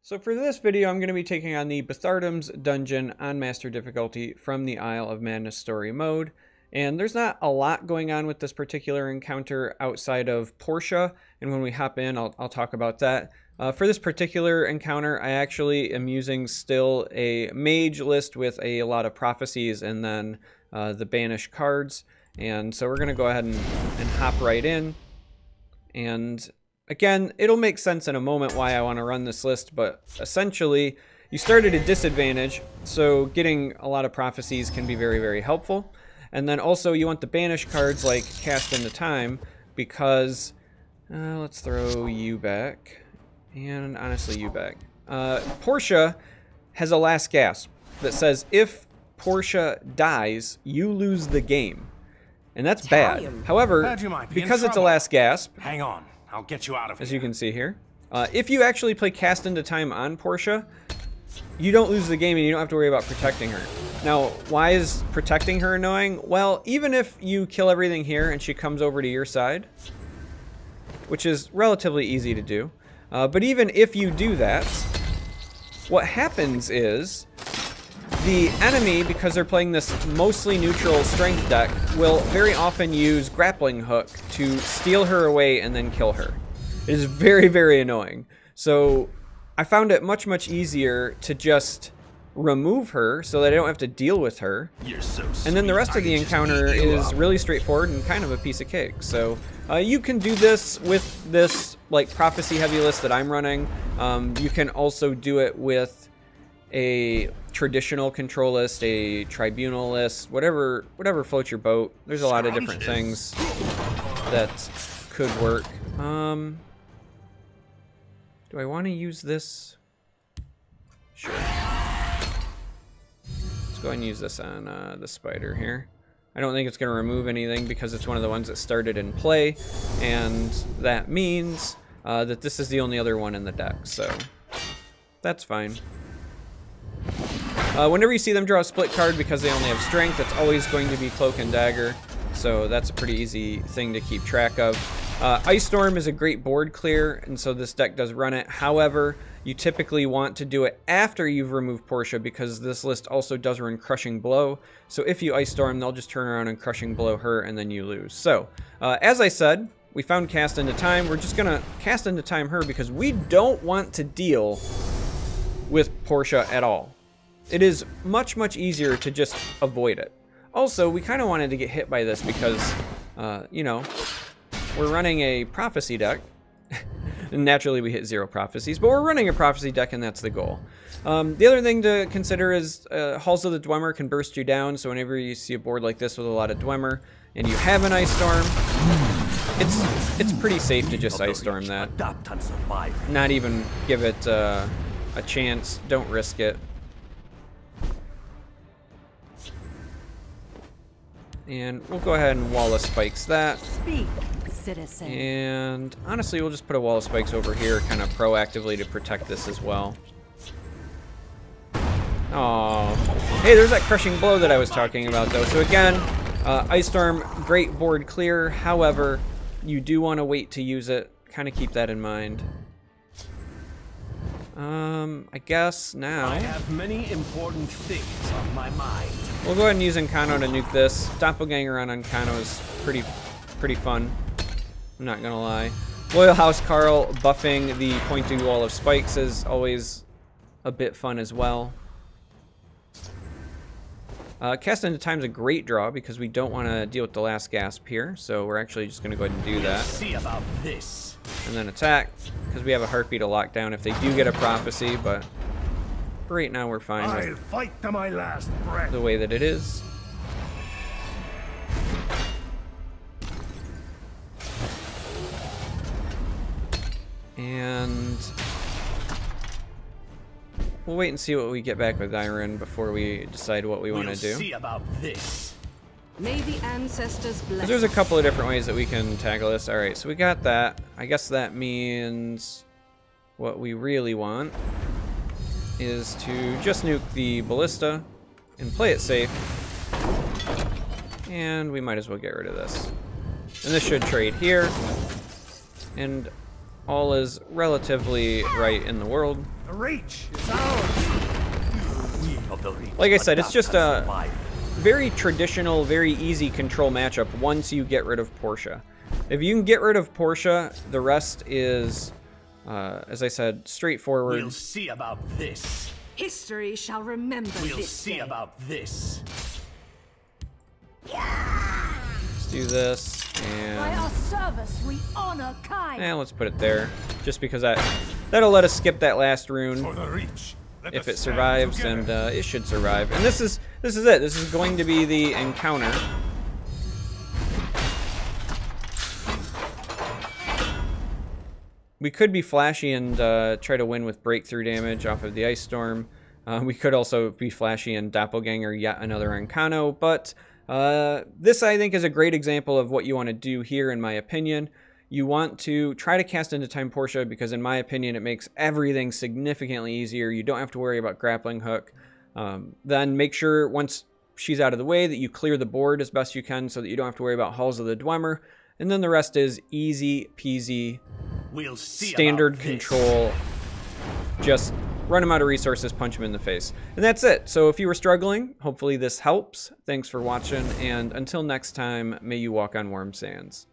So for this video, I'm going to be taking on the Bthardamz Dungeon on Master Difficulty from the Isle of Madness Story mode. And there's not a lot going on with this particular encounter outside of Portia, and when we hop in, I'll talk about that. For this particular encounter, I actually am using still a mage list with a lot of prophecies and then the banished cards. And so we're going to go ahead and hop right in. And again, it'll make sense in a moment why I want to run this list, but essentially, you start at a disadvantage, so getting a lot of prophecies can be very, very helpful. And then also, you want the banish cards like Cast into Time, because, let's throw you back, and honestly, you back. Portia has a last gasp that says, if Portia dies, you lose the game. And that's bad. However, because it's a last gasp, hang on. I'll get you out of here. As you can see here, if you actually play Cast into Time on Portia, you don't lose the game and you don't have to worry about protecting her. Now, why is protecting her annoying? Well, even if you kill everything here and she comes over to your side, which is relatively easy to do, but even if you do that, what happens is the enemy, because they're playing this mostly neutral strength deck, will very often use Grappling Hook to steal her away and then kill her. It is very, very annoying. So I found it much, much easier to just remove her so that I don't have to deal with her. You're so sweet. And then the rest of the encounter is really straightforward and kind of a piece of cake. So you can do this with this like prophecy heavy list that I'm running. You can also do it with a traditional control list, a tribunal list, whatever floats your boat. There's a lot of different things that could work. Do I want to use this? Sure. Let's go ahead and use this on the spider here. I don't think it's going to remove anything because it's one of the ones that started in play, and that means that this is the only other one in the deck, so that's fine. Whenever you see them draw a split card because they only have strength, it's always going to be Cloak and Dagger, so that's a pretty easy thing to keep track of. Ice Storm is a great board clear, and so this deck does run it. However, you typically want to do it after you've removed Portia because this list also does run Crushing Blow. So if you Ice Storm, they'll just turn around and Crushing Blow her, and then you lose. So, as I said, we found Cast into Time. We're just going to Cast into Time her because we don't want to deal with Portia at all. It is much, much easier to just avoid it. Also, we kind of wanted to get hit by this because, you know, we're running a prophecy deck. And naturally, we hit 0 prophecies, but we're running a prophecy deck, and that's the goal. The other thing to consider is Halls of the Dwemer can burst you down, so whenever you see a board like this with a lot of Dwemer, and you have an Ice Storm, it's pretty safe to just Ice Storm that. Not even give it a chance. Don't risk it. And we'll go ahead and Wall of Spikes that. Speak, citizen. And honestly, we'll just put a Wall of Spikes over here kind of proactively to protect this as well. Oh, hey, there's that Crushing Blow that I was talking about, though. So again, Ice Storm, great board clear. However, you do want to wait to use it. Kind of keep that in mind. I guess now I have many important things on my mind. We'll go ahead and use Encano to nuke this. Doppelganger on Encano is pretty fun. I'm not gonna lie. Loyal House Carl buffing the pointing Wall of Spikes is always a bit fun as well. Cast into Time is a great draw because we don't want to deal with the last gasp here, so we're actually just gonna go ahead and do that. See about this. And then attack because we have a Heartbeat to lock down if they do get a prophecy, but right now we're fine with I'll fight to my last breath. the way that it is. And we'll wait and see what we get back with Iron before we decide what we want to do. See about this. May the ancestors bless. There's a couple of different ways that we can tackle this. All right, so we got that. I guess that means what we really want is to just nuke the Ballista and play it safe. And we might as well get rid of this. And this should trade here. And all is relatively right in the world. The Reach is ours. Like I said, it's just a very traditional, very easy control matchup once you get rid of Portia. If you can get rid of Portia, the rest is, as I said, straightforward. We'll see about this. History shall remember We'll this see day. about this. Let's do this, By and our service, we honor kind. let's put it there, just because that'll let us skip that last rune For the Reach. Let if us it stand survives, together. and it should survive. And this is it. This is going to be the encounter. We could be flashy and try to win with breakthrough damage off of the Ice Storm. We could also be flashy and Doppelganger yet another Encano, but this I think is a great example of what you want to do here, in my opinion. You want to try to cast into time Portia because, in my opinion, it makes everything significantly easier. You don't have to worry about grappling hook. Then make sure once she's out of the way that you clear the board as best you can so that you don't have to worry about Halls of the Dwemer. And then the rest is easy peasy, We'll see standard about this. control. Just run them out of resources, punch them in the face. And that's it. So if you were struggling, hopefully this helps. Thanks for watching, and until next time, may you walk on warm sands.